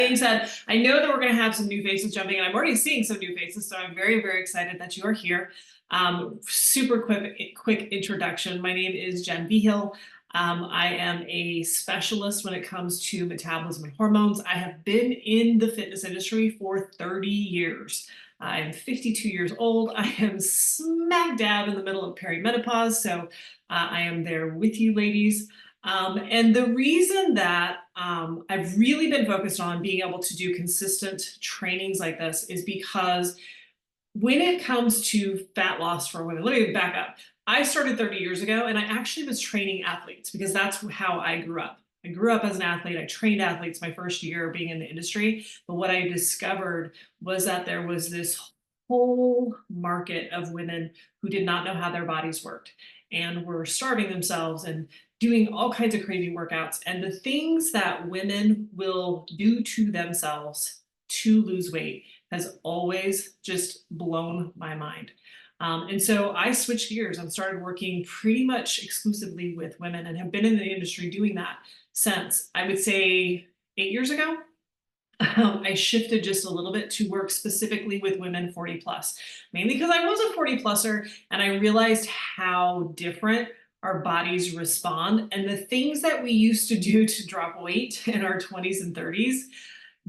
Being said, I know that we're going to have some new faces jumping in. I'm already seeing some new faces, so I'm very, very excited that you are here. Super quick introduction. My name is Jen Behill. I am a specialist when it comes to metabolism and hormones. I have been in the fitness industry for 30 years. I'm 52 years old. I am smack dab in the middle of perimenopause, so I am there with you, ladies. And the reason that I've really been focused on being able to do consistent trainings like this is because when it comes to fat loss for women, let me back up. I started 30 years ago and I actually was training athletes because that's how I grew up. I grew up as an athlete. I trained athletes my first year being in the industry. But what I discovered was that there was this whole market of women who did not know how their bodies worked and were starving themselves and doing all kinds of crazy workouts. And the things that women will do to themselves to lose weight has always just blown my mind. And so I switched gears and started working pretty much exclusively with women and have been in the industry doing that since, I would say, 8 years ago. I shifted just a little bit to work specifically with women 40 plus, mainly because I was a 40 pluser and I realized how different our bodies respond. And the things that we used to do to drop weight in our 20s and 30s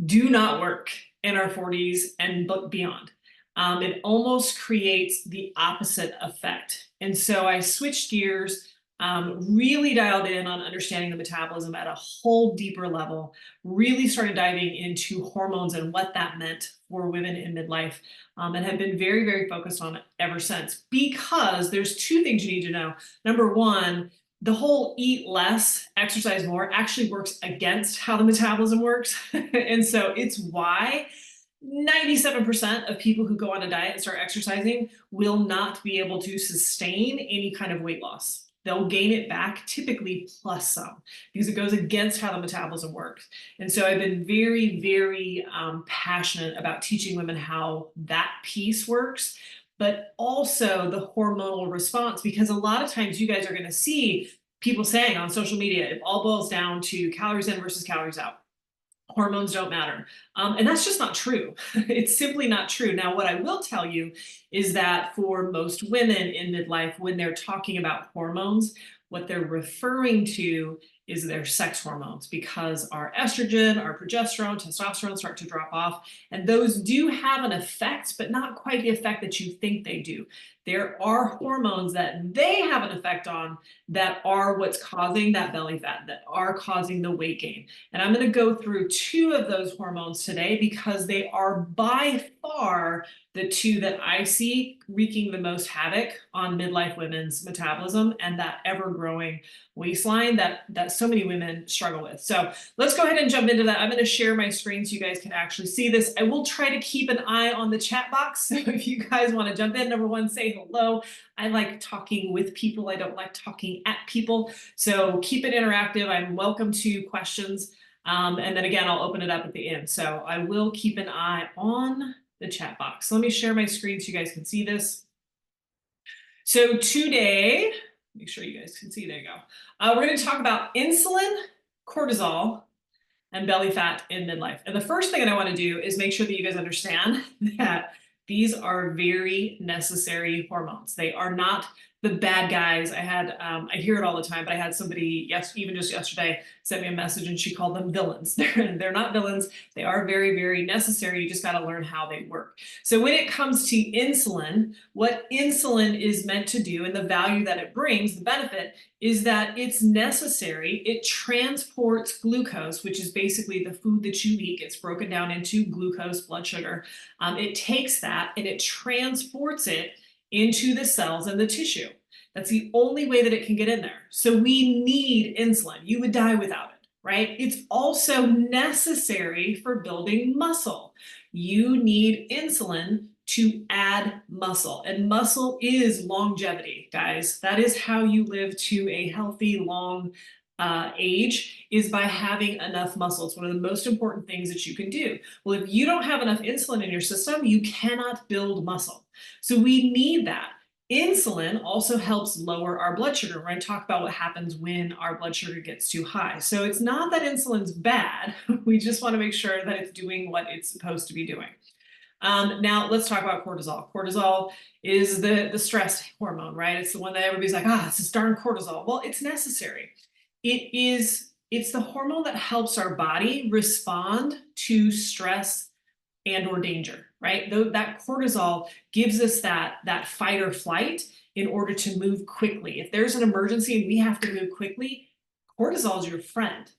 do not work in our 40s and beyond. It almost creates the opposite effect. And so I switched gears, really dialed in on understanding the metabolism at a whole deeper level, really started diving into hormones and what that meant for women in midlife, and have been very, very focused on it ever since. Because there's two things you need to know. Number one, the whole eat less, exercise more actually works against how the metabolism works. And so it's why 97% of people who go on a diet and start exercising will not be able to sustain any kind of weight loss. They'll gain it back, typically plus some, because it goes against how the metabolism works. And so I've been very, very passionate about teaching women how that piece works, but also the hormonal response, because a lot of times you guys are going to see people saying on social media, it all boils down to calories in versus calories out. Hormones don't matter. And that's just not true. It's simply not true. Now, what I will tell you is that for most women in midlife, when they're talking about hormones, what they're referring to is their sex hormones, because our estrogen, our progesterone, testosterone start to drop off. And those do have an effect, but not quite the effect that you think they do. There are hormones that they have an effect on that are what's causing that belly fat, that are causing the weight gain. And I'm going to go through two of those hormones today because they are by far the two that I see wreaking the most havoc on midlife women's metabolism and that ever-growing waistline that so many women struggle with. So let's go ahead and jump into that. I'm going to share my screen so you guys can actually see this. I will try to keep an eye on the chat box. So if you guys want to jump in, number one, say hello. I like talking with people. I don't like talking at people. So keep it interactive. I'm welcome to questions. And then again, I'll open it up at the end. So I will keep an eye on the chat box. So let me share my screen so you guys can see this. So today, make sure you guys can see, there you go. We're going to talk about insulin, cortisol, and belly fat in midlife. And the first thing that I want to do is make sure that you guys understand that these are very necessary hormones. They are not the bad guys. I hear it all the time, but I had somebody, even just yesterday, sent me a message and she called them villains. They're not villains. They are very, very necessary. You just got to learn how they work. So when it comes to insulin, what insulin is meant to do and the value that it brings, the benefit, is that it's necessary. It transports glucose, which is basically the food that you eat. It's broken down into glucose, blood sugar. It takes that and it transports it into the cells and the tissue. That's the only way that it can get in there. So we need insulin. You would die without it, right? It's also necessary for building muscle. You need insulin to add muscle, and muscle is longevity, guys. That is how you live to a healthy, long age, is by having enough muscle. It's one of the most important things that you can do. Well, if you don't have enough insulin in your system, you cannot build muscle. So we need that. Insulin also helps lower our blood sugar. We're going to talk about what happens when our blood sugar gets too high. So it's not that insulin's bad. We just want to make sure that it's doing what it's supposed to be doing. Now let's talk about cortisol. Cortisol is the stress hormone, right? It's the one that everybody's like, it's this darn cortisol. Well, it's necessary. It's the hormone that helps our body respond to stress and or danger, right? That cortisol gives us that fight or flight in order to move quickly. If there's an emergency and we have to move quickly, cortisol is your friend.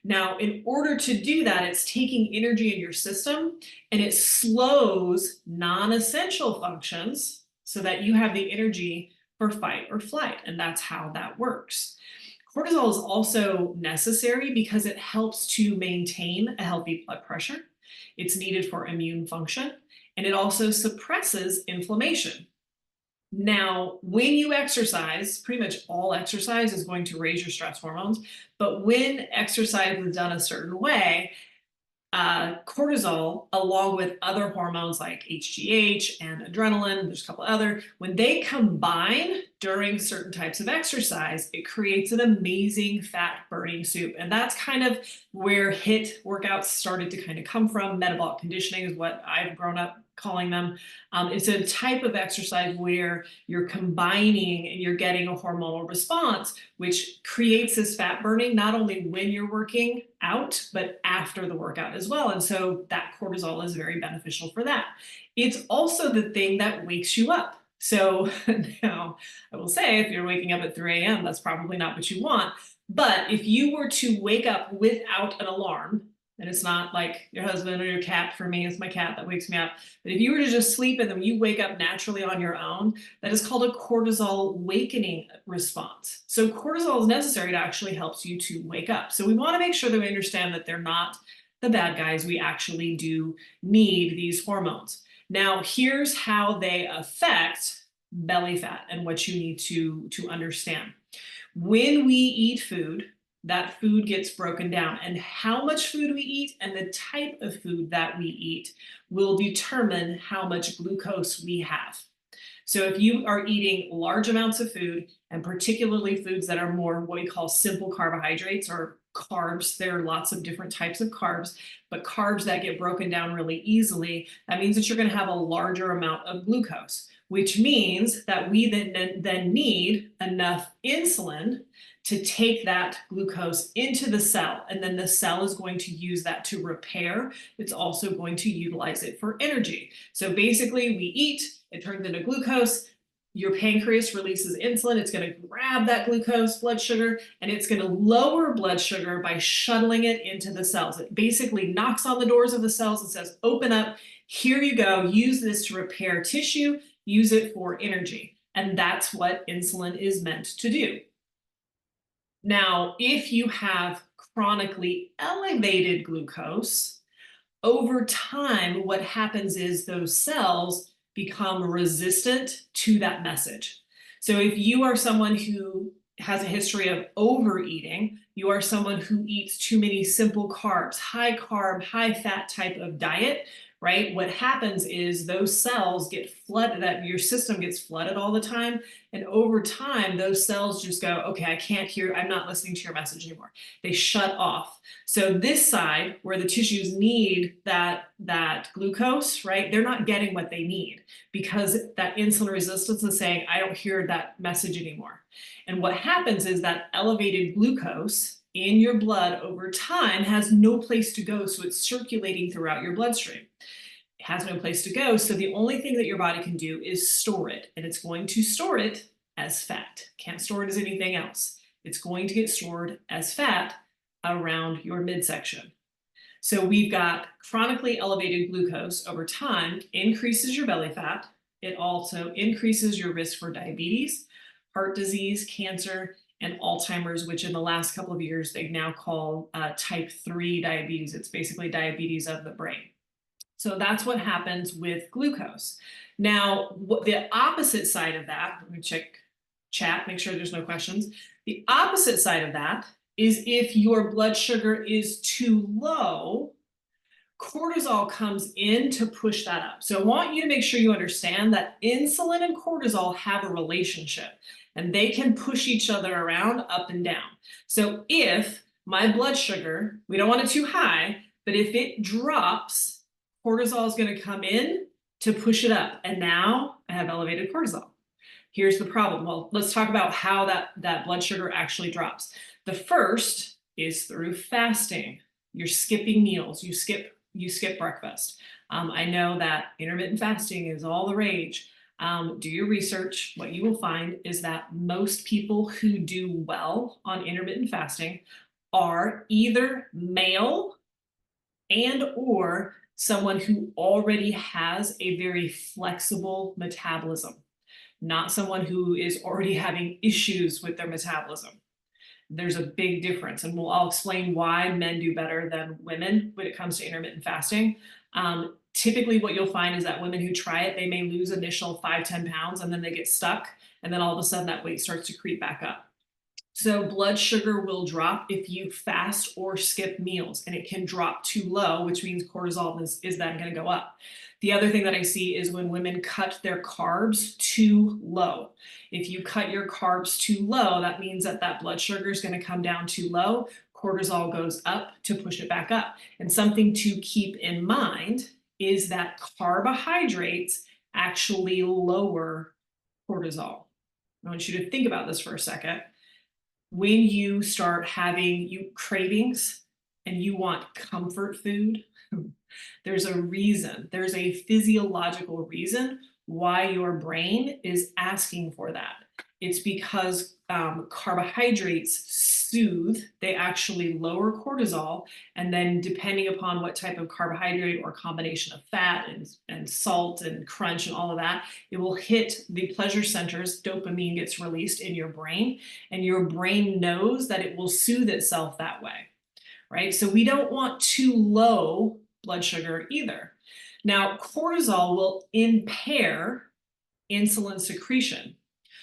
Now, in order to do that, it's taking energy in your system and it slows non-essential functions so that you have the energy for fight or flight. And that's how that works. Cortisol is also necessary because it helps to maintain a healthy blood pressure. It's needed for immune function, and it also suppresses inflammation. Now, when you exercise, pretty much all exercise is going to raise your stress hormones, but when exercise is done a certain way, cortisol, along with other hormones like HGH and adrenaline, there's a couple other, when they combine during certain types of exercise, it creates an amazing fat burning soup. And that's kind of where HIIT workouts started to kind of come from. Metabolic conditioning is what I've grown up calling them. It's a type of exercise where you're combining and you're getting a hormonal response, which creates this fat burning, not only when you're working out, but after the workout as well. And so that cortisol is very beneficial for that. It's also the thing that wakes you up. So now I will say, if you're waking up at 3 a.m., that's probably not what you want. But if you were to wake up without an alarm, and it's not like your husband or your cat, for me, it's my cat that wakes me up. But if you were to just sleep and then you wake up naturally on your own, that is called a cortisol awakening response. So cortisol is necessary to actually help you to wake up. So we want to make sure that we understand that they're not the bad guys. We actually do need these hormones. Now, here's how they affect belly fat and what you need to understand. When we eat food, that food gets broken down, and how much food we eat and the type of food that we eat will determine how much glucose we have. So if you are eating large amounts of food, and particularly foods that are more what we call simple carbohydrates or carbs, there are lots of different types of carbs, but carbs that get broken down really easily, that means that you're going to have a larger amount of glucose, which means that we then need enough insulin to take that glucose into the cell, and then the cell is going to use that to repair. It's also going to utilize it for energy. So basically we eat, it turns into glucose, your pancreas releases insulin, it's going to grab that glucose, blood sugar, and it's going to lower blood sugar by shuttling it into the cells. It basically knocks on the doors of the cells and says, open up, here you go, use this to repair tissue, use it for energy. And that's what insulin is meant to do. Now, if you have chronically elevated glucose, over time, what happens is those cells become resistant to that message. So if you are someone who has a history of overeating, you are someone who eats too many simple carbs, high carb, high fat type of diet, right? What happens is those cells get flooded, that your system gets flooded all the time. And over time, those cells just go, okay, I can't hear, I'm not listening to your message anymore. They shut off. So this side, where the tissues need that glucose, right? They're not getting what they need because that insulin resistance is saying, I don't hear that message anymore. And what happens is that elevated glucose in your blood over time has no place to go. So it's circulating throughout your bloodstream. It has no place to go. So the only thing that your body can do is store it. And it's going to store it as fat. Can't store it as anything else. It's going to get stored as fat around your midsection. So we've got chronically elevated glucose over time increases your belly fat. It also increases your risk for diabetes, heart disease, cancer, and Alzheimer's, which in the last couple of years, they now call type 3 diabetes. It's basically diabetes of the brain. So that's what happens with glucose. Now, the opposite side of that, let me check chat, make sure there's no questions. The opposite side of that is if your blood sugar is too low, Cortisol comes in to push that up. So I want you to make sure you understand that insulin and cortisol have a relationship and they can push each other around up and down. So if my blood sugar, we don't want it too high, but if it drops, cortisol is going to come in to push it up. And now I have elevated cortisol. Here's the problem. Well, let's talk about how that blood sugar actually drops. The first is through fasting. You're skipping meals. You skip breakfast. I know that intermittent fasting is all the rage. Do your research. What you will find is that most people who do well on intermittent fasting are either male and or someone who already has a very flexible metabolism, not someone who is already having issues with their metabolism. There's a big difference, and I'll explain why men do better than women when it comes to intermittent fasting. Typically what you'll find is that women who try it, they may lose initial 5-10 pounds and then they get stuck, and then all of a sudden that weight starts to creep back up. So blood sugar will drop if you fast or skip meals, and it can drop too low, which means cortisol is then going to go up. The other thing that I see is when women cut their carbs too low. If you cut your carbs too low, that means that blood sugar is going to come down too low. Cortisol goes up to push it back up. And something to keep in mind is that carbohydrates actually lower cortisol. I want you to think about this for a second. When you start having cravings and you want comfort food, there's a reason, there's a physiological reason why your brain is asking for that. It's because carbohydrates soothe, they actually lower cortisol, and then depending upon what type of carbohydrate or combination of fat and salt and crunch and all of that, it will hit the pleasure centers, dopamine gets released in your brain, and your brain knows that it will soothe itself that way, right? So we don't want too low blood sugar either. Now, cortisol will impair insulin secretion.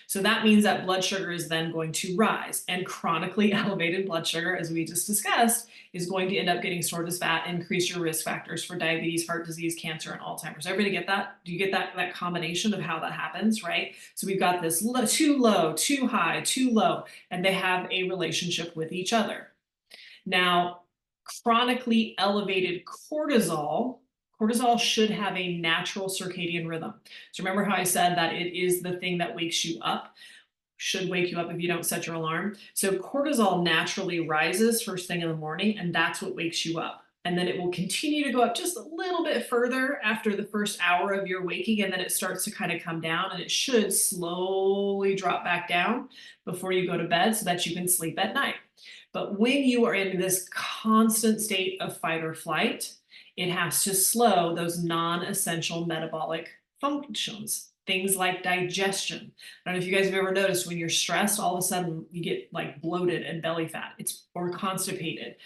So that means that blood sugar is then going to rise, and chronically elevated blood sugar, as we just discussed, is going to end up getting stored as fat, increase your risk factors for diabetes, heart disease, cancer, and Alzheimer's. Everybody get that? Do you get that combination of how that happens, right? So we've got this too low, too high, too low, and they have a relationship with each other. Now, chronically elevated cortisol should have a natural circadian rhythm. So remember how I said that it is the thing that wakes you up, should wake you up if you don't set your alarm. So cortisol naturally rises first thing in the morning, and that's what wakes you up. And then it will continue to go up just a little bit further after the first hour of your waking, and then it starts to kind of come down, and it should slowly drop back down before you go to bed so that you can sleep at night. But when you are in this constant state of fight or flight, it has to slow those non-essential metabolic functions, things like digestion. I don't know if you guys have ever noticed when you're stressed, all of a sudden you get like bloated and belly fat, or constipated.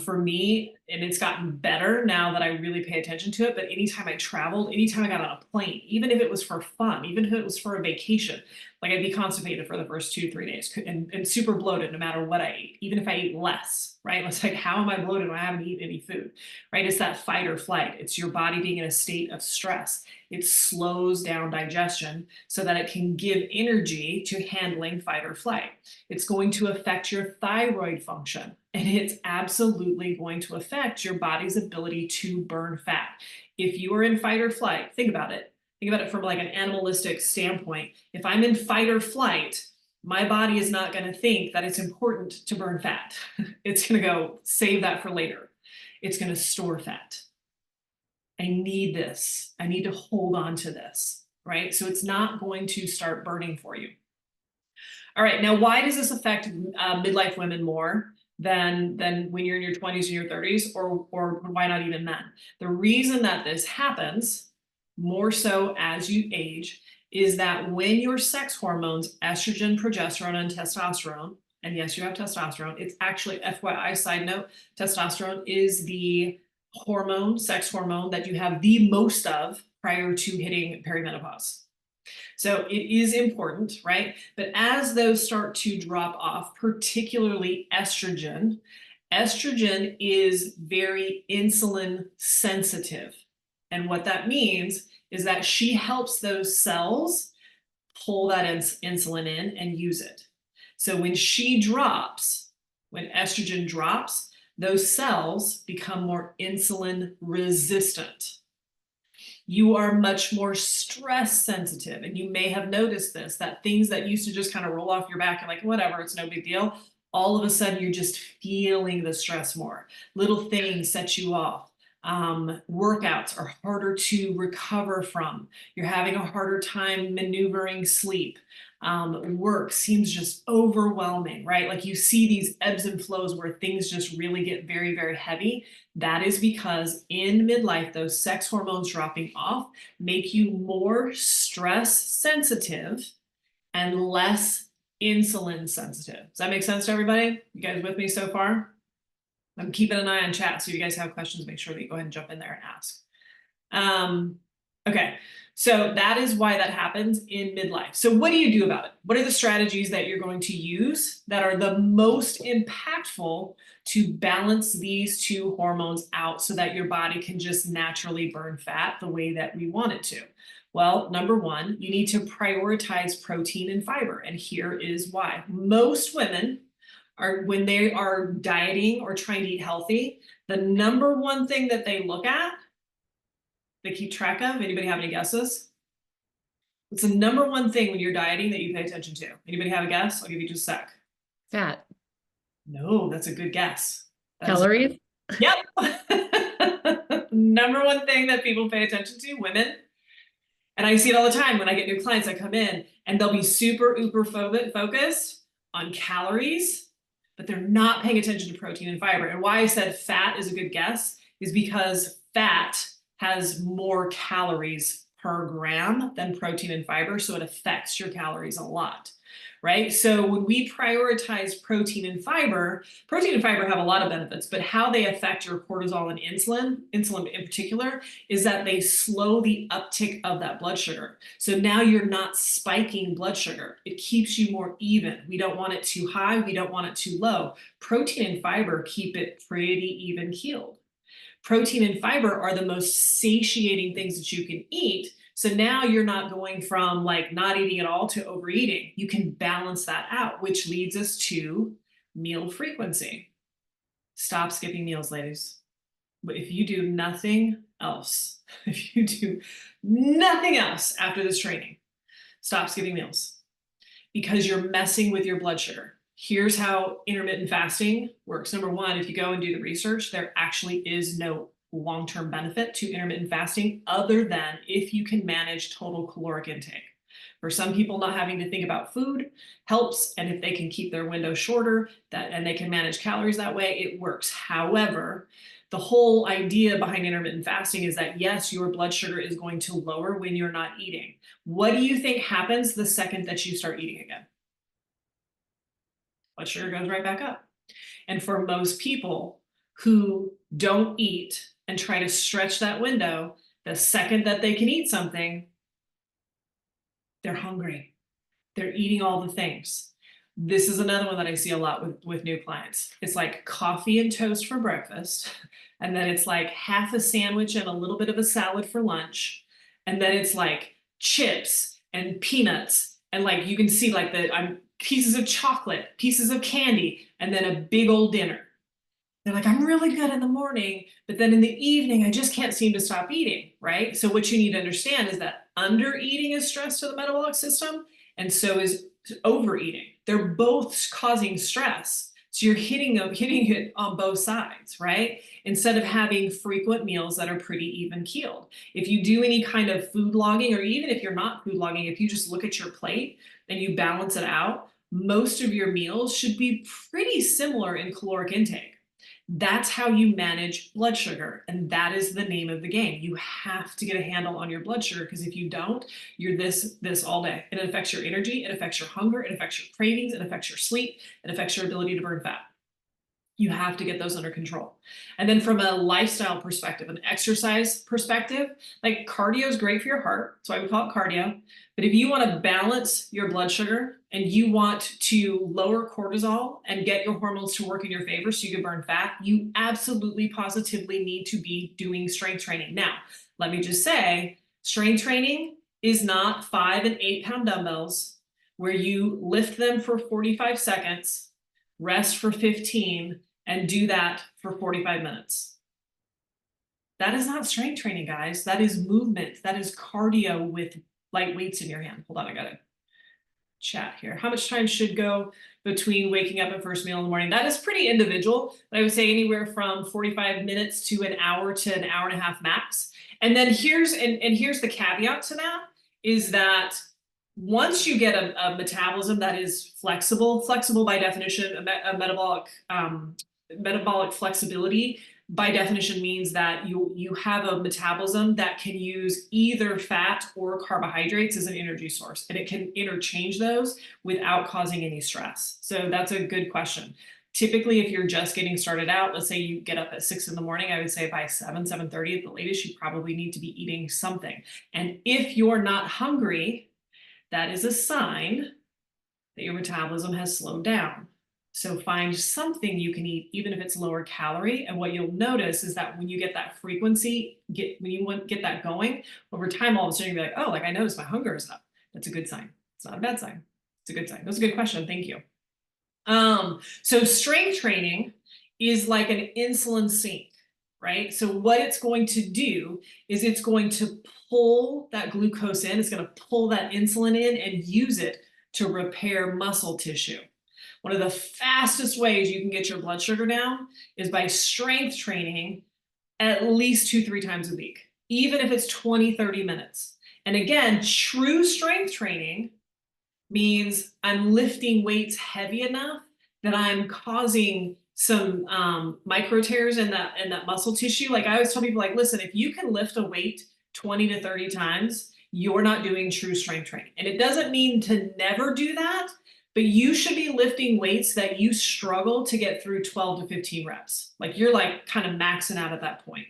For me, and it's gotten better now that I really pay attention to it, but anytime I traveled, anytime I got on a plane, even if it was for fun, even if it was for a vacation, like I'd be constipated for the first 2-3 days and super bloated no matter what I ate, even if I ate less, right? It's like, how am I bloated when I haven't eaten any food, right? It's that fight or flight. It's your body being in a state of stress. It slows down digestion so that it can give energy to handling fight or flight. It's going to affect your thyroid function, and it's absolutely going to affect your body's ability to burn fat. If you are in fight or flight, think about it. Think about it from like an animalistic standpoint. If I'm in fight or flight, my body is not going to think that it's important to burn fat. It's going to go save that for later. It's going to store fat. I need this. I need to hold on to this, right? So it's not going to start burning for you. All right, now why does this affect midlife women more than when you're in your 20s and your 30s, or why not even then? The reason that this happens more so as you age is that when your sex hormones, estrogen, progesterone, and testosterone, and yes, you have testosterone, it's actually, FYI, side note, testosterone is the hormone, sex hormone that you have the most of prior to hitting perimenopause. So it is important, right? But as those start to drop off, particularly estrogen, Estrogen is very insulin sensitive. And what that means is that she helps those cells pull that insulin in and use it. So when she drops, when estrogen drops, those cells become more insulin resistant. You are much more stress sensitive. And you may have noticed this, that things that used to just kind of roll off your back and like, whatever, it's no big deal. All of a sudden, you're just feeling the stress more. Little things set you off. Workouts are harder to recover from. You're having a harder time maneuvering sleep. Work seems just overwhelming, right? Like you see these ebbs and flows where things just really get very, very heavy. That is because in midlife, those sex hormones dropping off make you more stress sensitive and less insulin sensitive. Does that make sense to everybody? You guys with me so far? I'm keeping an eye on chat, so if you guys have questions, make sure that you go ahead and jump in there and ask. Okay, so that is why that happens in midlife. So what do you do about it? What are the strategies that you're going to use that are the most impactful to balance these two hormones out so that your body can just naturally burn fat the way that we want it to? Well, number one, you need to prioritize protein and fiber. And here is why. Most women are, when they are dieting or trying to eat healthy, the number one thing that they look at, they keep track of, anybody have any guesses? What's the number one thing when you're dieting that you pay attention to? Anybody have a guess? I'll give you just a sec. Fat. No, that's a good guess. Calories? Yep. Number one thing that people pay attention to, women. And I see it all the time when I get new clients that come in and they'll be super uber focused on calories, but they're not paying attention to protein and fiber. And why I said fat is a good guess is because fat has more calories per gram than protein and fiber, so it affects your calories a lot, right? So when we prioritize protein and fiber have a lot of benefits, but how they affect your cortisol and insulin in particular, is that they slow the uptick of that blood sugar. So now you're not spiking blood sugar. It keeps you more even. We don't want it too high. We don't want it too low. Protein and fiber keep it pretty even keeled. Protein and fiber are the most satiating things that you can eat. So now you're not going from like not eating at all to overeating. You can balance that out, which leads us to meal frequency. Stop skipping meals, ladies. But if you do nothing else, if you do nothing else after this training, stop skipping meals because you're messing with your blood sugar. Here's how intermittent fasting works. Number one, if you go and do the research, there actually is no long-term benefit to intermittent fasting other than if you can manage total caloric intake. For some people, not having to think about food helps, and if they can keep their window shorter and they can manage calories that way, it works. However, the whole idea behind intermittent fasting is that yes, your blood sugar is going to lower when you're not eating. What do you think happens the second that you start eating again? Blood sugar goes right back up. And for most people who don't eat and try to stretch that window, the second that they can eat something, they're hungry. They're eating all the things. This is another one that I see a lot with new clients. It's like coffee and toast for breakfast. And then it's like half a sandwich and a little bit of a salad for lunch. And then it's like chips and peanuts. And like you can see like pieces of chocolate, pieces of candy, and then a big old dinner. They're like, I'm really good in the morning, but then in the evening, I just can't seem to stop eating, right? So what you need to understand is that under eating is stress to the metabolic system, and so is overeating. They're both causing stress. So you're hitting it on both sides, right? Instead of having frequent meals that are pretty even keeled. If you do any kind of food logging, or even if you're not food logging, if you just look at your plate and you balance it out, most of your meals should be pretty similar in caloric intake. That's how you manage blood sugar. And that is the name of the game. You have to get a handle on your blood sugar, because if you don't, you're this all day. And it affects your energy, it affects your hunger, it affects your cravings, it affects your sleep, it affects your ability to burn fat. You have to get those under control. And then from a lifestyle perspective, an exercise perspective, like cardio is great for your heart. That's why we call it cardio. But if you want to balance your blood sugar and you want to lower cortisol and get your hormones to work in your favor so you can burn fat, you absolutely positively need to be doing strength training. Now, let me just say, strength training is not 5 and 8 pound dumbbells where you lift them for 45 seconds, rest for 15, and do that for 45 minutes. That is not strength training, guys. That is movement. That is cardio with light weights in your hand. Hold on, I gotta chat here. How much time should go between waking up and first meal in the morning? That is pretty individual, but I would say anywhere from 45 minutes to an hour and a half max. And then here's the caveat to that, is that once you get a metabolism that is flexible by definition, a metabolic flexibility by definition means that you have a metabolism that can use either fat or carbohydrates as an energy source, and it can interchange those without causing any stress. So that's a good question. Typically, if you're just getting started out, let's say you get up at 6 in the morning, I would say by 7:30 at the latest, you probably need to be eating something. And if you're not hungry, that is a sign that your metabolism has slowed down. So find something you can eat, even if it's lower calorie. And what you'll notice is that when you get that frequency, when you get that going, over time, all of a sudden you'll be like, oh, like I noticed my hunger is up. That's a good sign. It's not a bad sign. It's a good sign. That's a good question. Thank you. So strength training is like an insulin sink, right? So what it's going to do is it's going to pull that glucose in, it's going to pull that insulin in and use it to repair muscle tissue. One of the fastest ways you can get your blood sugar down is by strength training at least 2-3 times a week, even if it's 20-30 minutes. And again, true strength training means I'm lifting weights heavy enough that I'm causing some micro tears in that muscle tissue. Like I always tell people, like, listen, if you can lift a weight 20 to 30 times, you're not doing true strength training. And it doesn't mean to never do that, but you should be lifting weights that you struggle to get through 12 to 15 reps. Like you're like kind of maxing out at that point.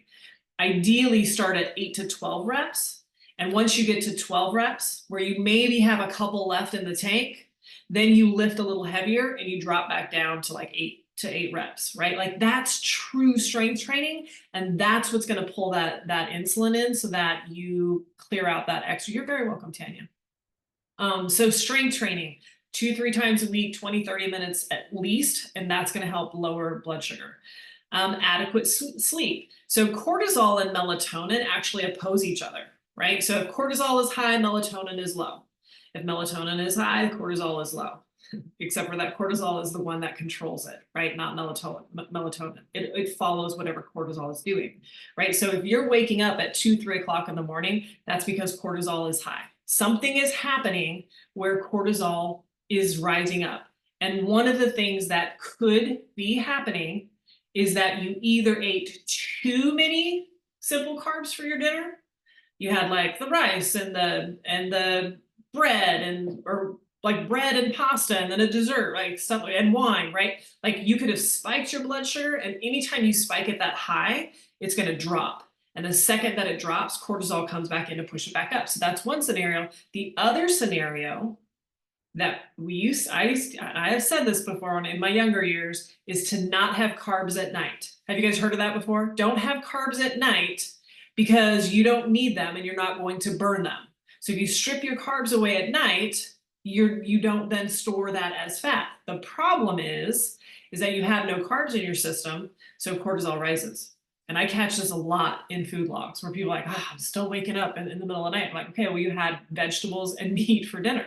Ideally start at 8 to 12 reps. And once you get to 12 reps, where you maybe have a couple left in the tank, then you lift a little heavier and you drop back down to like 8 reps, right? Like that's true strength training. And that's what's going to pull that insulin in so that you clear out that extra. You're very welcome, Tanya. So strength training, 2-3 times a week, 20-30 minutes at least, and that's going to help lower blood sugar. Adequate sleep. So cortisol and melatonin actually oppose each other, right? So if cortisol is high, melatonin is low. If melatonin is high, cortisol is low. Except for that cortisol is the one that controls it, right? Not melatonin. It follows whatever cortisol is doing, right? So if you're waking up at 2-3 o'clock in the morning, that's because cortisol is high. Something is happening where cortisol is rising up. And one of the things that could be happening is that you either ate too many simple carbs for your dinner. You had like the rice and the bread or like bread and pasta and then a dessert, right? Something and wine, right? Like you could have spiked your blood sugar, and anytime you spike it that high, it's going to drop. And the second that it drops, cortisol comes back in to push it back up. So that's one scenario. The other scenario that I have said this before in my younger years, is to not have carbs at night. Have you guys heard of that before? Don't have carbs at night because you don't need them and you're not going to burn them. So if you strip your carbs away at night, you don't then store that as fat. The problem is that you have no carbs in your system, so cortisol rises. And I catch this a lot in food logs where people are like, I'm still waking up in the middle of the night. I'm like, okay, well, you had vegetables and meat for dinner.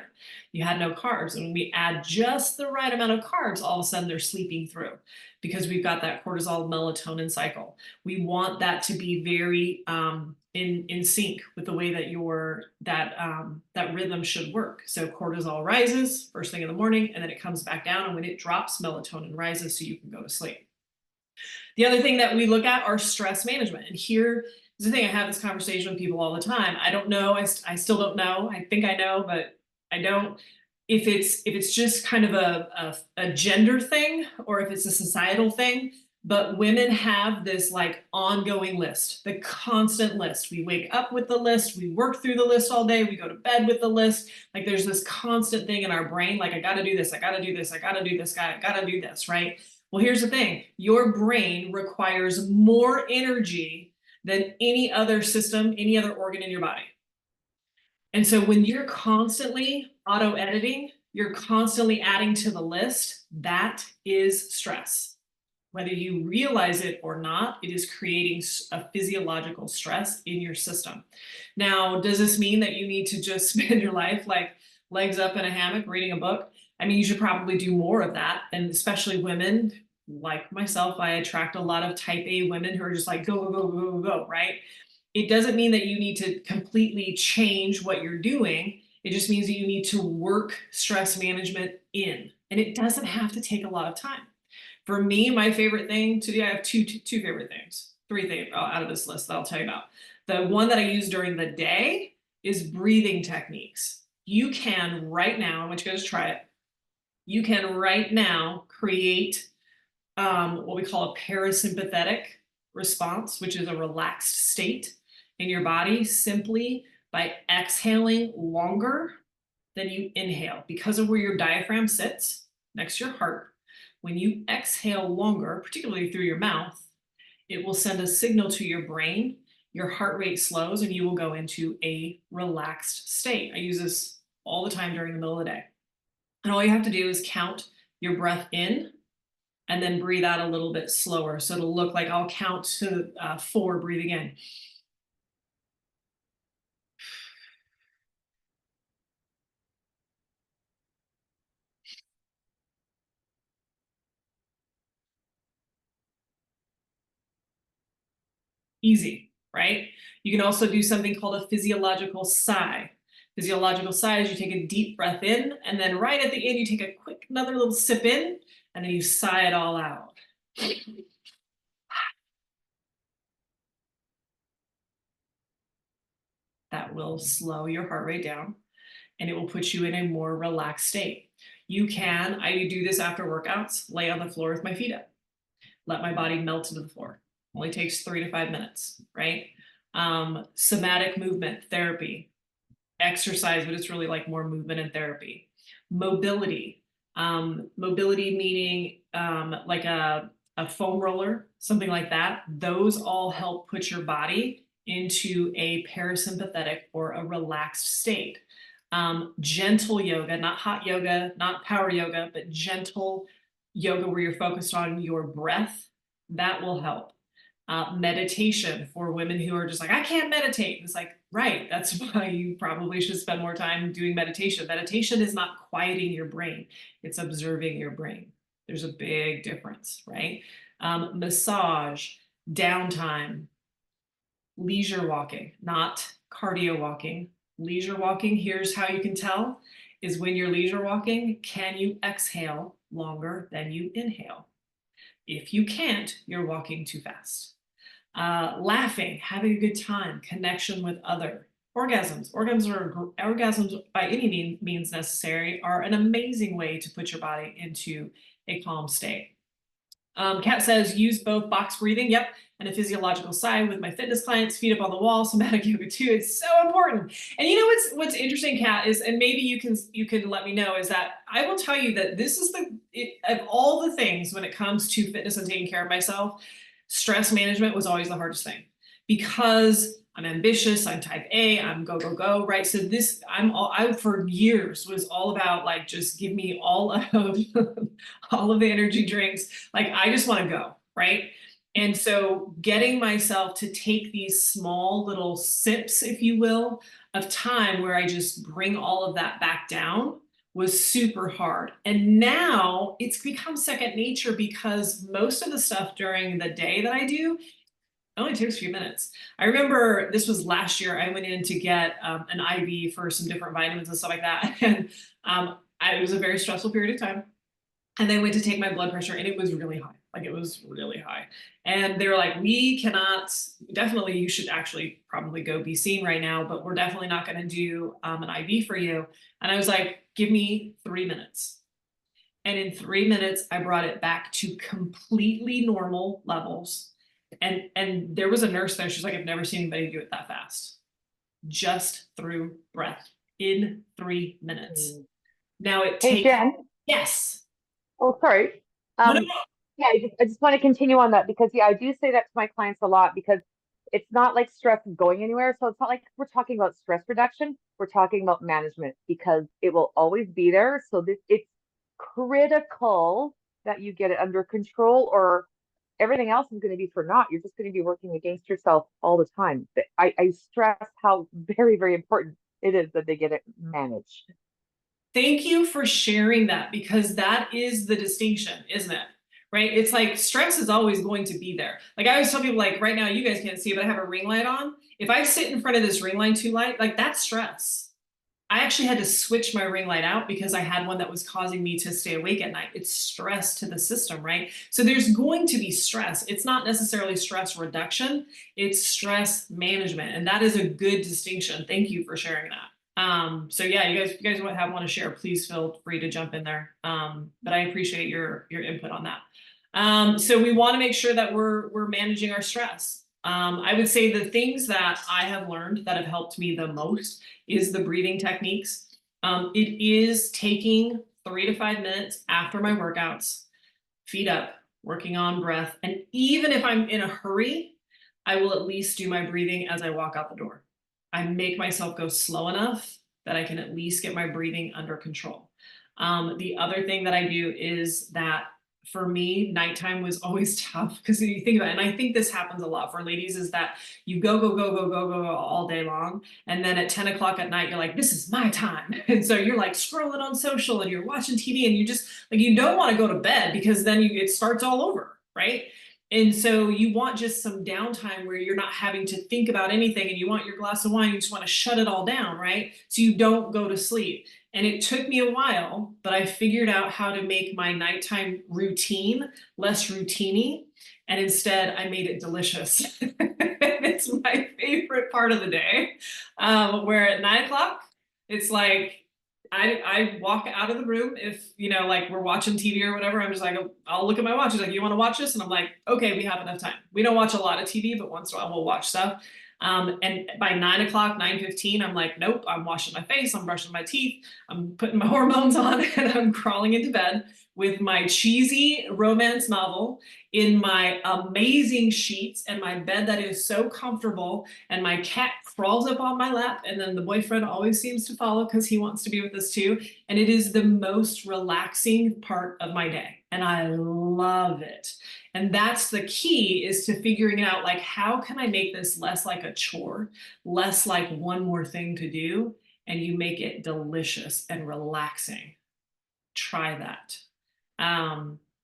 You had no carbs. And when we add just the right amount of carbs, all of a sudden they're sleeping through because we've got that cortisol melatonin cycle. We want that to be very in sync with the way that that rhythm should work. So cortisol rises first thing in the morning, and then it comes back down. And when it drops, melatonin rises so you can go to sleep. The other thing that we look at are stress management. And here is the thing, I have this conversation with people all the time. I don't know, I still don't know. I think I know, but I don't. if it's just kind of a gender thing or if it's a societal thing, but women have this like ongoing list, the constant list. We wake up with the list, we work through the list all day, we go to bed with the list. Like there's this constant thing in our brain, like I gotta do this, I gotta do this, I gotta do this, I gotta do this, right? Well, here's the thing, your brain requires more energy than any other system, any other organ in your body. And so when you're constantly auto editing, you're constantly adding to the list, that is stress. Whether you realize it or not, it is creating a physiological stress in your system. Now, does this mean that you need to just spend your life like legs up in a hammock reading a book? I mean, you should probably do more of that. And especially women like myself, I attract a lot of type A women who are just like, go, go, go, go, go, right? It doesn't mean that you need to completely change what you're doing. It just means that you need to work stress management in, and it doesn't have to take a lot of time. For me, my favorite thing to do, I have two favorite things, three things out of this list that I'll tell you about. The one that I use during the day is breathing techniques. You can right now, I want you guys to try it. You can right now create what we call a parasympathetic response, which is a relaxed state in your body simply by exhaling longer than you inhale. Because of where your diaphragm sits next to your heart, when you exhale longer, particularly through your mouth, it will send a signal to your brain, your heart rate slows, and you will go into a relaxed state. I use this all the time during the middle of the day. And all you have to do is count your breath in and then breathe out a little bit slower. So it'll look like I'll count to 4 breathing in. Easy, right? You can also do something called a physiological sigh. Physiological sigh is you take a deep breath in, and then right at the end, you take a quick, another little sip in, and then you sigh it all out. That will slow your heart rate down, and it will put you in a more relaxed state. You can, I do this after workouts, lay on the floor with my feet up, let my body melt into the floor. Only takes 3 to 5 minutes, right? Somatic movement therapy, exercise, but it's really like more movement and therapy. Mobility, mobility meaning like a foam roller, something like that. Those all help put your body into a parasympathetic or a relaxed state. Gentle yoga, not hot yoga, not power yoga, but gentle yoga where you're focused on your breath, that will help. Meditation for women who are just like, I can't meditate. It's like, right, that's why you probably should spend more time doing meditation. Meditation is not quieting your brain, it's observing your brain. There's a big difference, right? Massage, downtime, leisure walking, not cardio walking. Leisure walking, here's how you can tell, is when you're leisure walking, can you exhale longer than you inhale? If you can't, you're walking too fast. Laughing, having a good time, connection with other. Orgasms. Orgasms by any means necessary are an amazing way to put your body into a calm state. Kat says, use both box breathing, yep, and a physiological sigh with my fitness clients, feet up on the wall, somatic yoga too. It's so important. And you know what's interesting, Kat, is, and maybe you can let me know, is that I will tell you that this is of all the things when it comes to fitness and taking care of myself, stress management was always the hardest thing, because I'm ambitious, I'm type A, I'm go, go, go, right? So this, I for years was all about like, just give me all of, all of the energy drinks. Like, I just want to go, right? And so getting myself to take these small little sips, if you will, of time where I just bring all of that back down was super hard. And now it's become second nature, because most of the stuff during the day that I do, it only takes a few minutes. I remember this was last year, I went in to get an IV for some different vitamins and stuff like that. And it was a very stressful period of time. And then I went to take my blood pressure and it was really high. Like it was really high. And they were like, we cannot, definitely, you should actually probably go be seen right now, but we're definitely not going to do an IV for you. And I was like, give me 3 minutes. And in 3 minutes, I brought it back to completely normal levels. And there was a nurse there. She's like, I've never seen anybody do it that fast. Just through breath in 3 minutes. Now it Hey, takes, Jen. yes. Oh, sorry. No, no, Um, yeah, I just want to continue on that because yeah, I do say that to my clients a lot because it's not like stress is going anywhere. So it's not like we're talking about stress reduction. We're talking about management because it will always be there. So it's critical that you get it under control or everything else is going to be for naught. You're just going to be working against yourself all the time. But I stress how very, very important it is that they get it managed. thank you for sharing that because that is the distinction, isn't it? Right? It's like stress is always going to be there. Like I always tell people, like right now, you guys can't see, but I have a ring light on. If I sit in front of this ring light too light, like that's stress. I actually had to switch my ring light out because I had one that was causing me to stay awake at night. It's stress to the system, right? So there's going to be stress. It's not necessarily stress reduction, it's stress management. And that is a good distinction. Thank you for sharing that. So yeah, you guys want to share, please feel free to jump in there. But I appreciate your input on that. So we want to make sure that we're managing our stress. I would say the things that I have learned that have helped me the most is the breathing techniques. It is taking 3 to 5 minutes after my workouts, feet up, working on breath. And even if I'm in a hurry, I will at least do my breathing as I walk out the door. I make myself go slow enough that I can at least get my breathing under control. The other thing that I do is that for me, nighttime was always tough because you think about it, and I think this happens a lot for ladies, is that you go all day long. And then at 10 o'clock at night, you're like, this is my time. And so you're like scrolling on social and you're watching TV and you just like, you don't want to go to bed because then it starts all over, right? And so you want just some downtime where you're not having to think about anything and you want your glass of wine, you just want to shut it all down, right? So you don't go to sleep. And it took me a while, but I figured out how to make my nighttime routine less routiny. And instead, I made it delicious. It's my favorite part of the day. Where at 9 o'clock, it's like I walk out of the room if, like we're watching TV or whatever. I'm just like, I'll look at my watch. He's like, you want to watch this? And I'm like, okay, we have enough time. We don't watch a lot of TV, but once in a while we'll watch stuff. And by 9 o'clock, 9:15, I'm like, nope, I'm washing my face, I'm brushing my teeth, I'm putting my hormones on, and I'm crawling into bed with my cheesy romance novel in my amazing sheets and my bed that is so comfortable. And my cat crawls up on my lap, and then the boyfriend always seems to follow because he wants to be with us too. And it is the most relaxing part of my day. And I love it. And that's the key, is to figuring out, like, how can I make this less like a chore, less like one more thing to do, and you make it delicious and relaxing. Try that.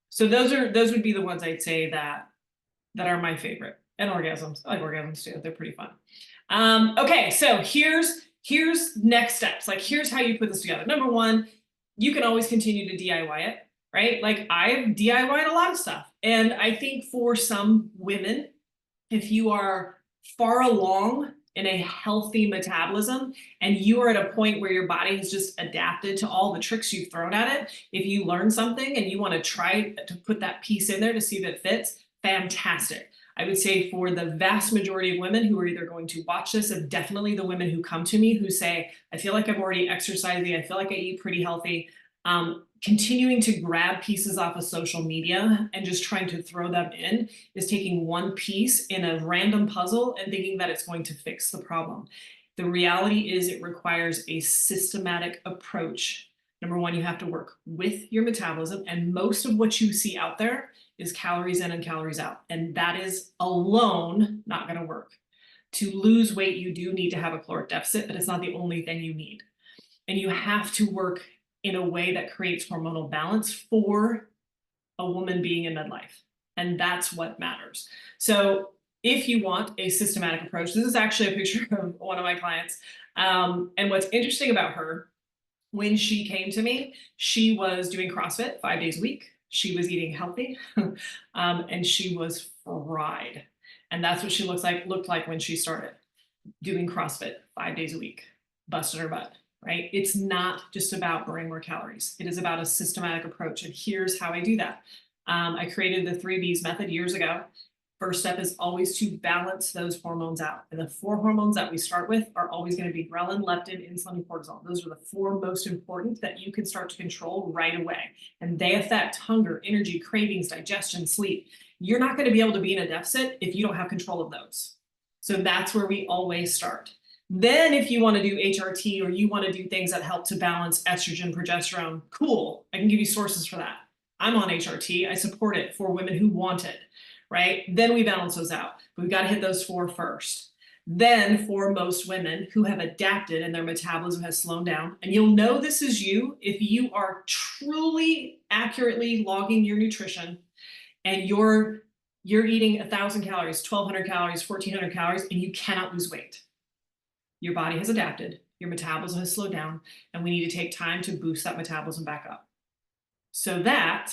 So those would be the ones I'd say that are my favorite. And orgasms. I like orgasms too. They're pretty fun. Okay, so here's next steps. Like, here's how you put this together. Number one, you can always continue to DIY it, right? Like, I've DIY'd a lot of stuff. And I think for some women, if you are far along in a healthy metabolism and you are at a point where your body has just adapted to all the tricks you've thrown at it, if you learn something and you want to try to put that piece in there to see if it fits, fantastic. I would say for the vast majority of women who are either going to watch this, and definitely the women who come to me who say, I feel like I'm already exercising, I feel like I eat pretty healthy, continuing to grab pieces off of social media and just trying to throw them in is taking one piece in a random puzzle and thinking that it's going to fix the problem. The reality is it requires a systematic approach. Number one, you have to work with your metabolism, and most of what you see out there is calories in and calories out. And that is alone not going to work. To lose weight, you do need to have a caloric deficit, but it's not the only thing you need. And you have to work in a way that creates hormonal balance for a woman being in midlife. And that's what matters. So if you want a systematic approach, this is actually a picture of one of my clients. And what's interesting about her, when she came to me, she was doing CrossFit 5 days a week. She was eating healthy, and she was fried. And that's what she looked like when she started doing CrossFit 5 days a week, busting her butt, right? It's not just about burning more calories. It is about a systematic approach. And here's how I do that. I created the 3Bs method years ago. First step is always to balance those hormones out. And the 4 hormones that we start with are always going to be ghrelin, leptin, insulin, and cortisol. Those are the 4 most important that you can start to control right away. And they affect hunger, energy, cravings, digestion, sleep. You're not going to be able to be in a deficit if you don't have control of those. So that's where we always start. Then if you want to do HRT or you want to do things that help to balance estrogen, progesterone, cool. I can give you sources for that. I'm on HRT. I support it for women who want it, right? Then we balance those out. But we've got to hit those 4 first. Then for most women who have adapted and their metabolism has slowed down, and you'll know this is you if you are truly accurately logging your nutrition and you're eating 1,000 calories, 1,200 calories, 1,400 calories, and you cannot lose weight. Your body has adapted, your metabolism has slowed down, and we need to take time to boost that metabolism back up so that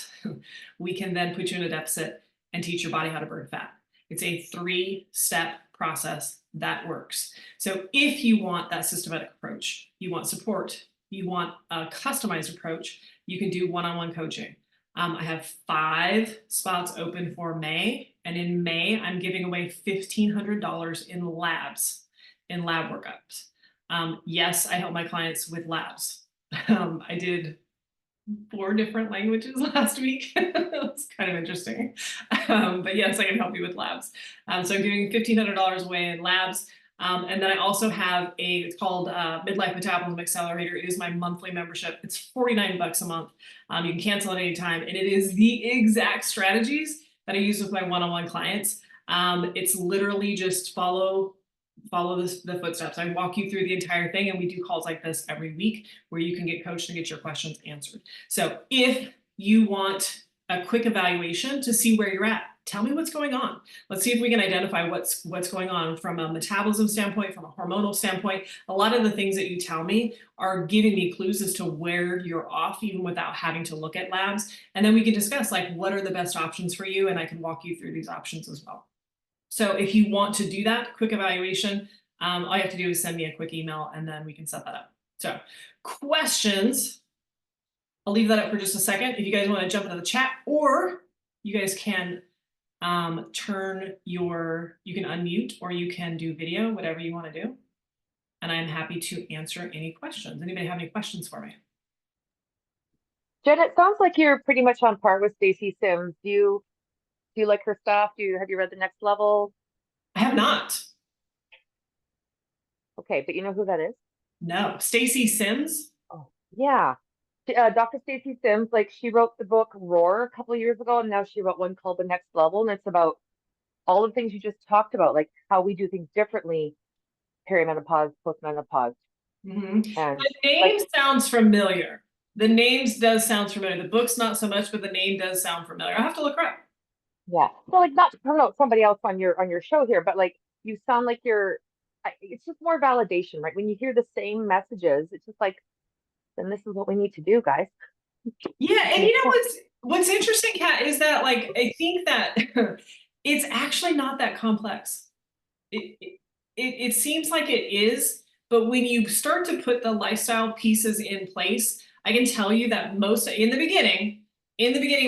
we can then put you in a deficit and teach your body how to burn fat. It's a 3-step process that works. So if you want that systematic approach, you want support, you want a customized approach, you can do one-on-one coaching. I have 5 spots open for May, and in May, I'm giving away $1,500 in lab workups. Yes, I help my clients with labs. I did 4 different languages last week. It's kind of interesting. But yes, I can help you with labs. So I'm giving $1,500 away in labs. And then I also have it's called Midlife Metabolism Accelerator. It is my monthly membership. It's $49 a month. You can cancel at any time. And it is the exact strategies that I use with my one-on-one clients. It's literally just follow the footsteps. I walk you through the entire thing, and we do calls like this every week where you can get coached and get your questions answered. So if you want a quick evaluation to see where you're at, tell me what's going on. Let's see if we can identify what's going on from a metabolism standpoint, from a hormonal standpoint. A lot of the things that you tell me are giving me clues as to where you're off, even without having to look at labs. And then we can discuss like what are the best options for you, and I can walk you through these options as well. So if you want to do that quick evaluation, all you have to do is send me a quick email and then we can set that up. So questions, I'll leave that up for just a second. If you guys want to jump into the chat, or you guys can you can unmute or you can do video, whatever you want to do. And I'm happy to answer any questions. Anybody have any questions for me? Jen, it sounds like you're pretty much on par with Stacy Sims. Do you like her stuff? Have you read The Next Level? I have not. Okay, but you know who that is? No. Stacy Sims? Oh, yeah. Dr. Stacy Sims, like she wrote the book Roar a couple of years ago, and now she wrote one called The Next Level, and it's about all the things you just talked about, like how we do things differently, perimenopause, postmenopause. Mm-hmm. And the name sounds familiar. The names does sound familiar. The book's not so much, but the name does sound familiar. I have to look her up. Yeah. So like not to promote somebody else on your show here, but like you sound like it's just more validation, right? When you hear the same messages, it's just like, then this is what we need to do, guys. Yeah, and you know what's interesting, Kat, is that like I think that it's actually not that complex. It seems like it is, but when you start to put the lifestyle pieces in place, I can tell you that most in the beginning,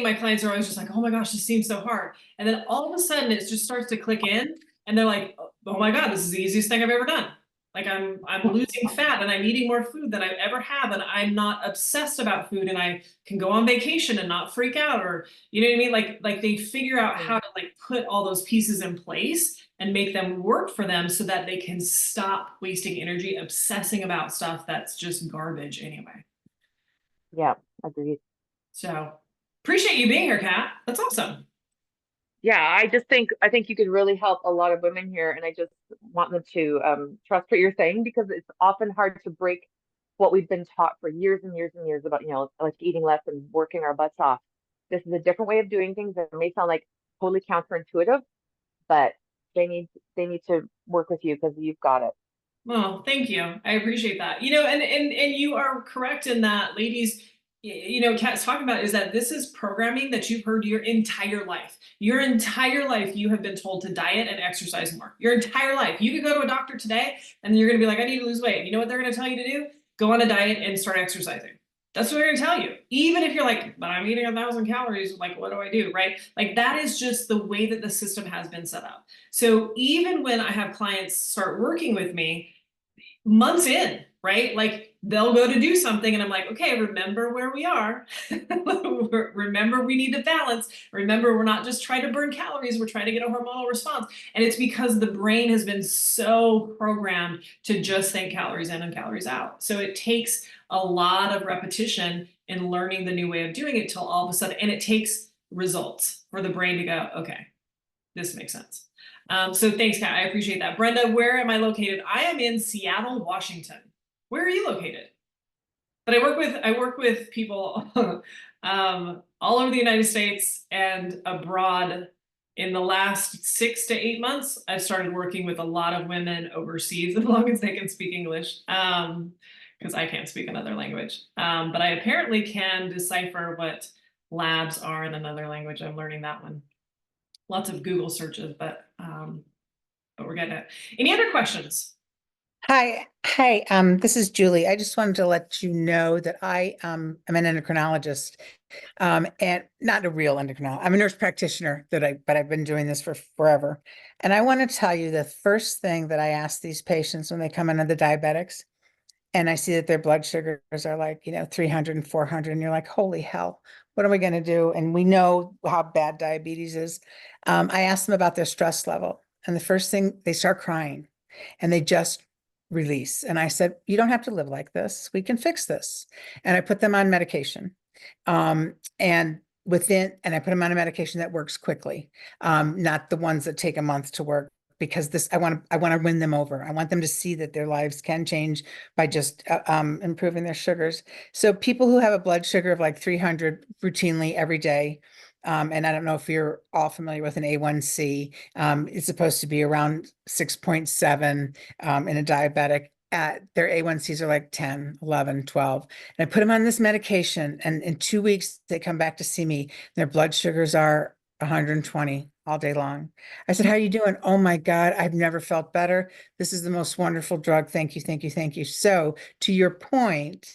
my clients are always just like, oh my gosh, this seems so hard. And then all of a sudden it just starts to click in and they're like, oh my God, this is the easiest thing I've ever done. Like I'm losing fat and I'm eating more food than I ever have. And I'm not obsessed about food and I can go on vacation and not freak out, or, you know what I mean? Like they figure out how to like put all those pieces in place and make them work for them so that they can stop wasting energy obsessing about stuff that's just garbage anyway. Yeah, agreed. So appreciate you being here, Kat. That's awesome. Yeah, I think you could really help a lot of women here, and I just want them to trust what you're saying, because it's often hard to break what we've been taught for years and years and years about, like eating less and working our butts off. This is a different way of doing things that may sound like totally counterintuitive, but they need to work with you because you've got it. Well, thank you. I appreciate that. And you are correct in that, ladies, Kat's talking about is that this is programming that you've heard your entire life. Your entire life, you have been told to diet and exercise more. Your entire life. You could go to a doctor today and you're going to be like, I need to lose weight. You know what they're going to tell you to do? Go on a diet and start exercising. That's what they're going to tell you. Even if you're like, but I'm eating 1,000 calories, like, what do I do? Right? Like, that is just the way that the system has been set up. So even when I have clients start working with me, months in, right? Like, they'll go to do something and I'm like, okay, remember where we are. Remember, we need to balance. Remember, we're not just trying to burn calories, we're trying to get a hormonal response. And it's because the brain has been so programmed to just think calories in and calories out. So it takes a lot of repetition in learning the new way of doing it till all of a sudden, and it takes results for the brain to go, okay, this makes sense. So thanks, Kat. I appreciate that. Brenda, where am I located? I am in Seattle, Washington. Where are you located? But I work with people all over the United States and abroad. In the last 6 to 8 months, I've started working with a lot of women overseas, as long as they can speak English, because I can't speak another language. But I apparently can decipher what labs are in another language. I'm learning that one. Lots of Google searches, but we're getting it. Any other questions? Hi, this is Julie. I just wanted to let you know that I am an endocrinologist, and not a real endocrinologist. I'm a nurse practitioner but I've been doing this for forever. And I want to tell you the first thing that I ask these patients when they come in are the diabetics, and I see that their blood sugars are like, 300 and 400, and you're like, holy hell, what are we going to do? And we know how bad diabetes is. I ask them about their stress level, and the first thing, they start crying and they just release. And I said, you don't have to live like this. We can fix this. And I put them on medication. And I put them on a medication that works quickly, not the ones that take a month to work, because I want to win them over. I want them to see that their lives can change by just improving their sugars. So people who have a blood sugar of like 300 routinely every day, and I don't know if you're all familiar with an A1C, it's supposed to be around 6.7 in a diabetic. Their A1Cs are like 10, 11, 12. And I put them on this medication, and in 2 weeks, they come back to see me. Their blood sugars are 120 all day long. I said, how are you doing? Oh my God, I've never felt better. This is the most wonderful drug. Thank you, thank you, thank you. So to your point,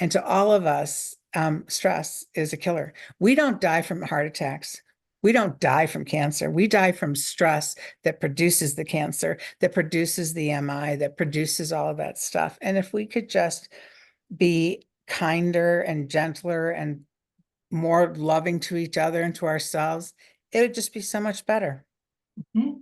and to all of us, stress is a killer. We don't die from heart attacks. We don't die from cancer. We die from stress that produces the cancer, that produces the MI, that produces all of that stuff. And if we could just be kinder and gentler and more loving to each other and to ourselves, it would just be so much better. Mm-hmm.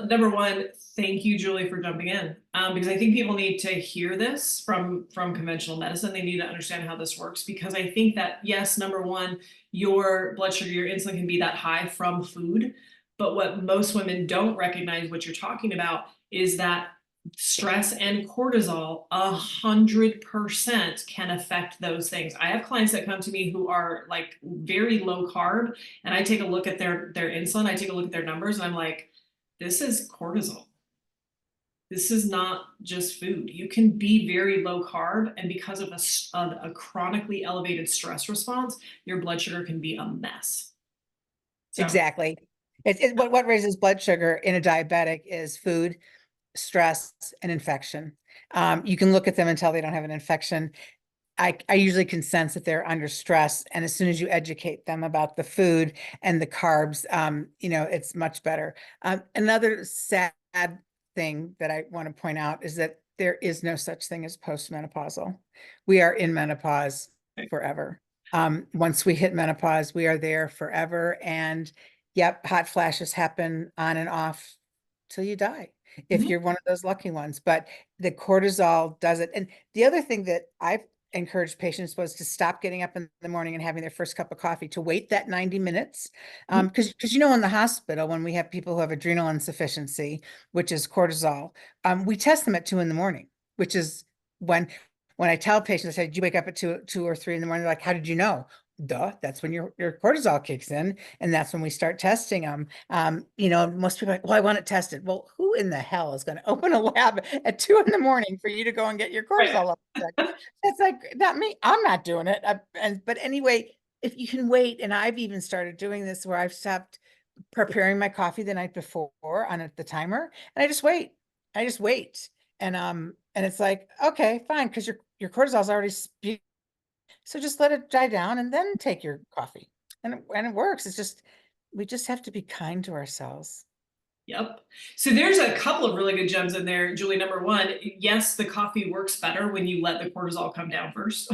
Number one, thank you, Julie, for jumping in. Because I think people need to hear this from conventional medicine. They need to understand how this works, because I think that, yes, number one, your blood sugar, your insulin can be that high from food. But what most women don't recognize, what you're talking about, is that stress and cortisol 100% can affect those things. I have clients that come to me who are like very low carb, and I take a look at their insulin, I take a look at their numbers, and I'm like, this is cortisol. This is not just food. You can be very low carb, and because of a chronically elevated stress response, your blood sugar can be a mess. So. Exactly. What raises blood sugar in a diabetic is food, stress, and infection. You can look at them and tell they don't have an infection. I usually can sense that they're under stress. And as soon as you educate them about the food and the carbs, it's much better. Another sad thing that I want to point out is that there is no such thing as postmenopausal. We are in menopause forever. Once we hit menopause, we are there forever. And yep, hot flashes happen on and off till you die, if you're one of those lucky ones. But the cortisol does it. And the other thing that I've encouraged patients was to stop getting up in the morning and having their first cup of coffee, to wait that 90 minutes. Because in the hospital, when we have people who have adrenal insufficiency, which is cortisol, we test them at 2 a.m, which is when I tell patients, I say, did you wake up at 2 or 3 in the morning? They're like, how did you know? duh, that's when your cortisol kicks in, and that's when we start testing them. Most people are like, well, I want it tested. Well, who in the hell is going to open a lab at 2 in the morning for you to go and get your Right. cortisol level checked? That's like that me. I'm not doing it. But anyway, if you can wait, and I've even started doing this where I've stopped preparing my coffee the night before on the timer, and I just wait. And it's like, okay, fine, because your cortisol's already so just let it die down and then take your coffee. And it works. We just have to be kind to ourselves. Yep. So there's a couple of really good gems in there, Julie. Number one, yes, the coffee works better when you let the cortisol come down first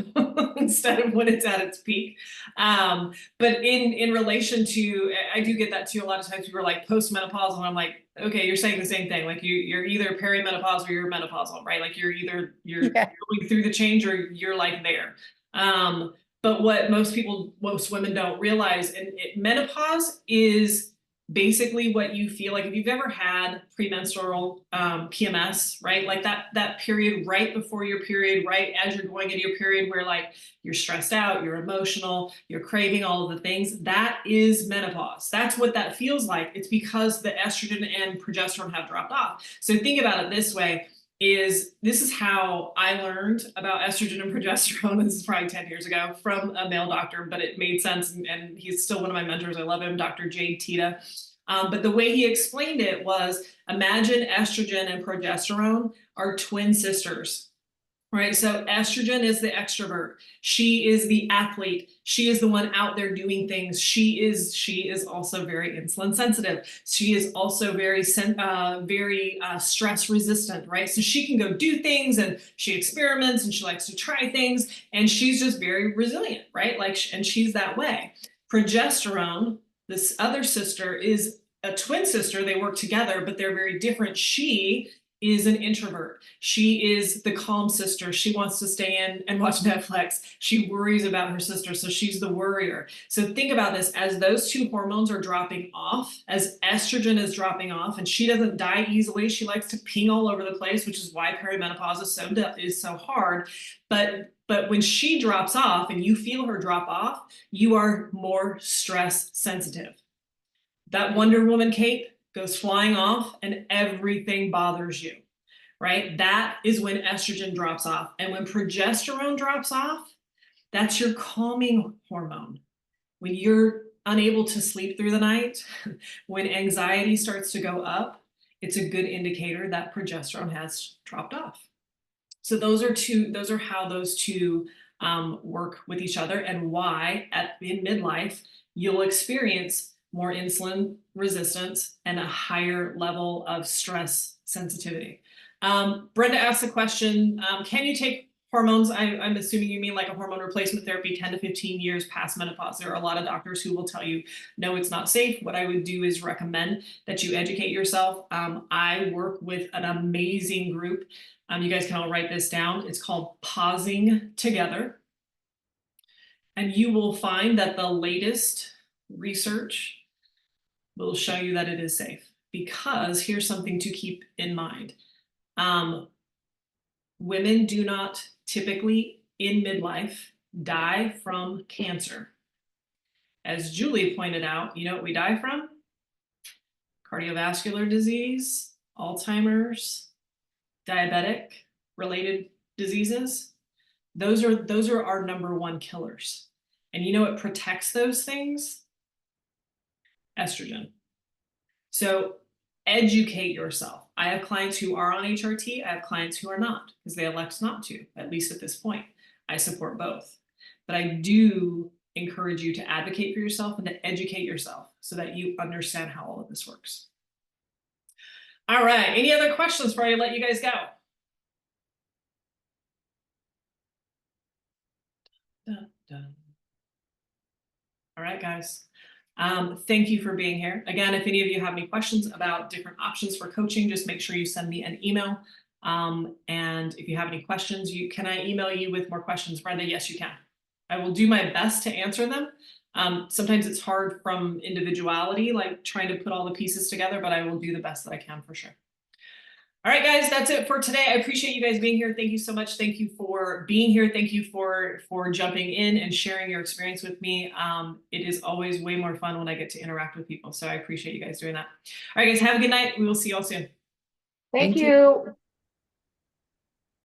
instead of when it's at its peak. But in relation to, I do get that too. A lot of times people are like postmenopausal, and I'm like, okay, you're saying the same thing. Like you're either perimenopausal or you're menopausal, right? Like you're going through the change or you're like there. But what most women don't realize, and menopause is basically what you feel like if you've ever had premenstrual PMS, right? Like that period right before your period, right as you're going into your period, where like you're stressed out, you're emotional, you're craving all of the things. That is menopause. That's what that feels like. It's because the estrogen and progesterone have dropped off. So think about it this way. This is how I learned about estrogen and progesterone. This is probably 10 years ago from a male doctor, but it made sense. And he's still one of my mentors. I love him, Dr. Jade Tita. But the way he explained it was, imagine estrogen and progesterone are twin sisters, right? So estrogen is the extrovert. She is the athlete. She is the one out there doing things. She is also very insulin sensitive. She is also very stress resistant, right? So she can go do things, and she experiments, and she likes to try things, and she's just very resilient, right? And she's that way. Progesterone, this other sister, is a twin sister. They work together, but they're very different. She is an introvert. She is the calm sister. She wants to stay in and watch Netflix. She worries about her sister, so she's the worrier. So think about this, as those two hormones are dropping off, as estrogen is dropping off, and she doesn't die easily. She likes to ping all over the place, which is why perimenopause is so hard. But when she drops off and you feel her drop off, you are more stress sensitive. That Wonder Woman cape goes flying off and everything bothers you, right? That is when estrogen drops off. And when progesterone drops off, that's your calming hormone. When you're unable to sleep through the night, when anxiety starts to go up, it's a good indicator that progesterone has dropped off. So those are how those two work with each other, and why in midlife you'll experience more insulin resistance and a higher level of stress sensitivity. Brenda asked a question, can you take hormones? I'm assuming you mean like a hormone replacement therapy 10 to 15 years past menopause. There are a lot of doctors who will tell you, no, it's not safe. What I would do is recommend that you educate yourself. I work with an amazing group. You guys can all write this down. It's called Pausing Together. And you will find that the latest research will show you that it is safe, because here's something to keep in mind. Women do not typically in midlife die from cancer. As Julie pointed out, you know what we die from? Cardiovascular disease, Alzheimer's, diabetic related diseases. Those are our number one killers. And you know what protects those things? Estrogen. So educate yourself. I have clients who are on HRT. I have clients who are not, because they elect not to, at least at this point. I support both. But I do encourage you to advocate for yourself and to educate yourself so that you understand how all of this works. All right, any other questions before I let you guys go? Dun, dun. All right, guys. Thank you for being here. Again, if any of you have any questions about different options for coaching, just make sure you send me an email. And if you have any questions, can I email you with more questions, Brenda? Yes, you can. I will do my best to answer them. Sometimes it's hard from individuality, like trying to put all the pieces together, but I will do the best that I can for sure. All right, guys, that's it for today. I appreciate you guys being here. Thank you so much. Thank you for being here. Thank you for jumping in and sharing your experience with me. It is always way more fun when I get to interact with people. So I appreciate you guys doing that. All right, guys, have a good night. We will see you all soon. Thank Thank you. you.